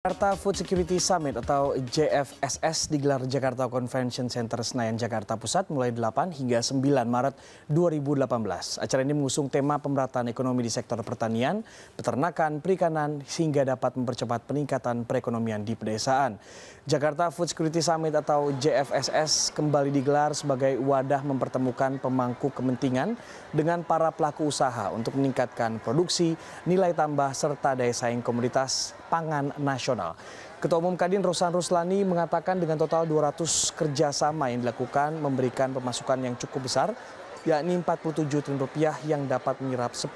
Jakarta Food Security Summit atau JFSS digelar Jakarta Convention Center Senayan, Jakarta Pusat mulai 8 hingga 9 Maret 2018. Acara ini mengusung tema pemerataan ekonomi di sektor pertanian, peternakan, perikanan hingga dapat mempercepat peningkatan perekonomian di pedesaan. Jakarta Food Security Summit atau JFSS kembali digelar sebagai wadah mempertemukan pemangku kepentingan dengan para pelaku usaha untuk meningkatkan produksi, nilai tambah serta daya saing komoditas pangan nasional. Ketua Umum Kadin Rosan Ruslani mengatakan dengan total 200 kerjasama yang dilakukan memberikan pemasukan yang cukup besar, yakni 47 triliun rupiah yang dapat menyerap 10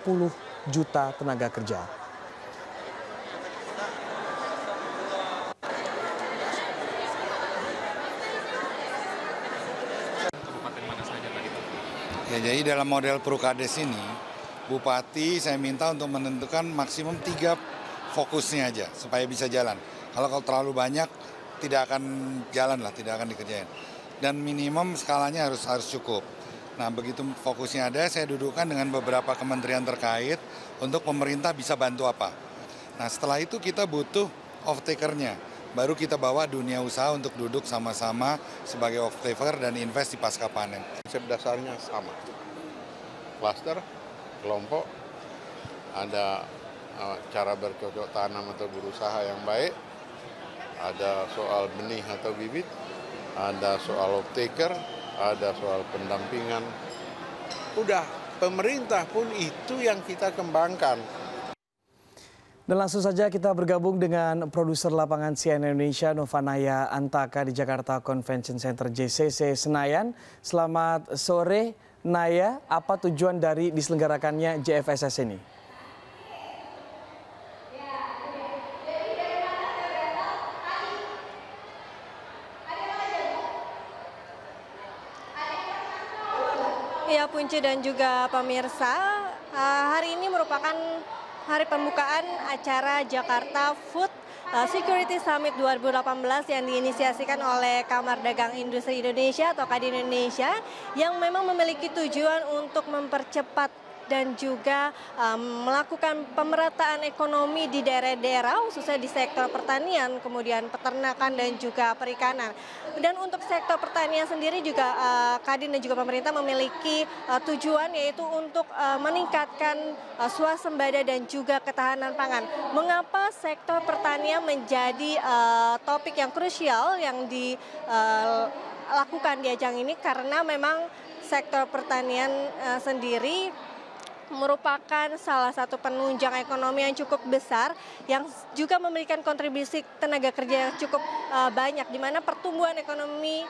juta tenaga kerja. Ya, jadi dalam model Prukades ini, Bupati saya minta untuk menentukan maksimum 3 fokusnya aja supaya bisa jalan. Kalau terlalu banyak tidak akan jalan lah, tidak akan dikerjain. Dan minimum skalanya harus cukup. Nah, begitu fokusnya ada, saya dudukkan dengan beberapa kementerian terkait untuk pemerintah bisa bantu apa. Nah, setelah itu kita butuh off-taker-nya. Baru kita bawa dunia usaha untuk duduk sama-sama sebagai off-taker dan invest di pasca panen. Konsep dasarnya sama. Cluster, kelompok, ada cara bercocok tanam atau berusaha yang baik, ada soal benih atau bibit, ada soal off-taker, ada soal pendampingan. Udah, pemerintah pun itu yang kita kembangkan. Dan langsung saja kita bergabung dengan produser lapangan CNN Indonesia Novanaya Antaka di Jakarta Convention Center JCC Senayan. Selamat sore Naya, apa tujuan dari diselenggarakannya JFSS ini? Ya, Punci dan juga pemirsa, hari ini merupakan hari pembukaan acara Jakarta Food Security Summit 2018 yang diinisiasikan oleh Kamar Dagang Industri Indonesia atau Kadin Indonesia yang memang memiliki tujuan untuk mempercepat dan juga melakukan pemerataan ekonomi di daerah-daerah khususnya di sektor pertanian, kemudian peternakan dan juga perikanan. Dan untuk sektor pertanian sendiri juga Kadin dan juga pemerintah memiliki tujuan yaitu untuk meningkatkan swasembada dan juga ketahanan pangan. Mengapa sektor pertanian menjadi topik yang krusial yang dilakukan di ajang ini? Karena memang sektor pertanian sendiri merupakan salah satu penunjang ekonomi yang cukup besar yang juga memberikan kontribusi tenaga kerja yang cukup banyak, di mana pertumbuhan ekonomi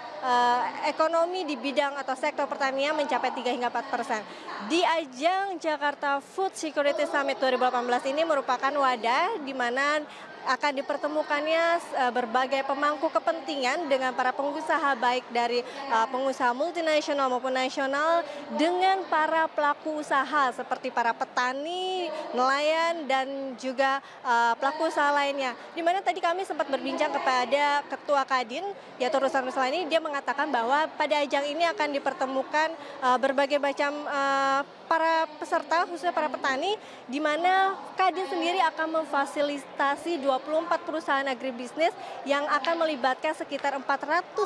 di bidang atau sektor pertanian mencapai 3 hingga 4%. Di ajang Jakarta Food Security Summit 2018 ini merupakan wadah di mana akan dipertemukannya berbagai pemangku kepentingan dengan para pengusaha baik dari pengusaha multinasional maupun nasional dengan para pelaku usaha seperti para petani, nelayan dan juga pelaku usaha lainnya. Di mana tadi kami sempat berbincang kepada Ketua Kadin yaitu Rosan Ruslani, dia mengatakan bahwa pada ajang ini akan dipertemukan berbagai macam para peserta khususnya para petani, di mana Kadin sendiri akan memfasilitasi 24 perusahaan agribisnis yang akan melibatkan sekitar 430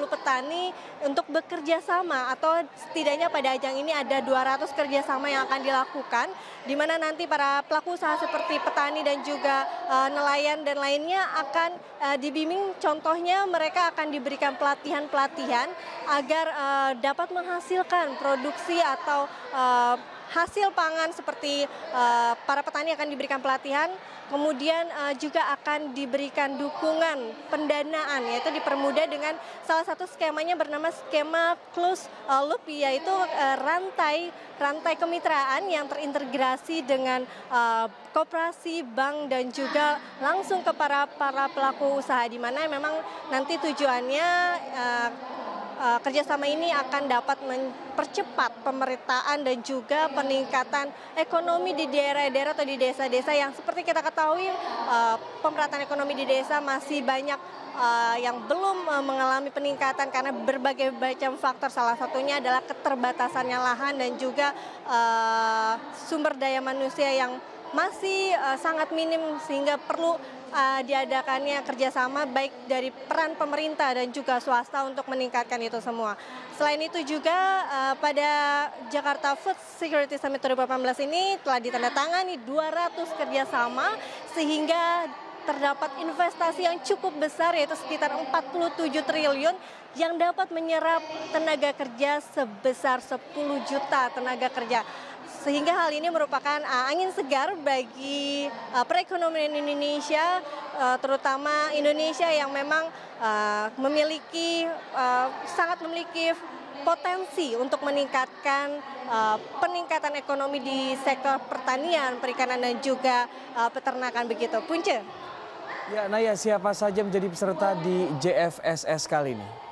petani untuk bekerja sama, atau setidaknya pada ajang ini ada 200 kerjasama yang akan dilakukan, di mana nanti para pelaku usaha seperti petani dan juga nelayan dan lainnya akan dibimbing. Contohnya mereka akan diberikan pelatihan-pelatihan agar dapat menghasilkan produksi atau hasil pangan seperti para petani akan diberikan pelatihan, kemudian juga akan diberikan dukungan pendanaan, yaitu dipermudah dengan salah satu skemanya bernama skema closed loop, yaitu rantai kemitraan yang terintegrasi dengan koperasi, bank dan juga langsung ke para pelaku usaha, di mana memang nanti tujuannya kerjasama ini akan dapat mempercepat pemerataan dan juga peningkatan ekonomi di daerah-daerah atau di desa-desa yang seperti kita ketahui pemerataan ekonomi di desa masih banyak yang belum mengalami peningkatan karena berbagai macam faktor. Salah satunya adalah keterbatasannya lahan dan juga sumber daya manusia yang masih sangat minim, sehingga perlu diadakannya kerjasama baik dari peran pemerintah dan juga swasta untuk meningkatkan itu semua. Selain itu juga pada Jakarta Food Security Summit 2018 ini telah ditandatangani 200 kerjasama sehingga terdapat investasi yang cukup besar yaitu sekitar 47 triliun yang dapat menyerap tenaga kerja sebesar 10 juta tenaga kerja. Sehingga hal ini merupakan angin segar bagi perekonomian Indonesia, terutama Indonesia yang memang sangat memiliki potensi untuk meningkatkan peningkatan ekonomi di sektor pertanian, perikanan dan juga peternakan begitu. Punce. Ya, Naya, siapa saja menjadi peserta di JFSS kali ini?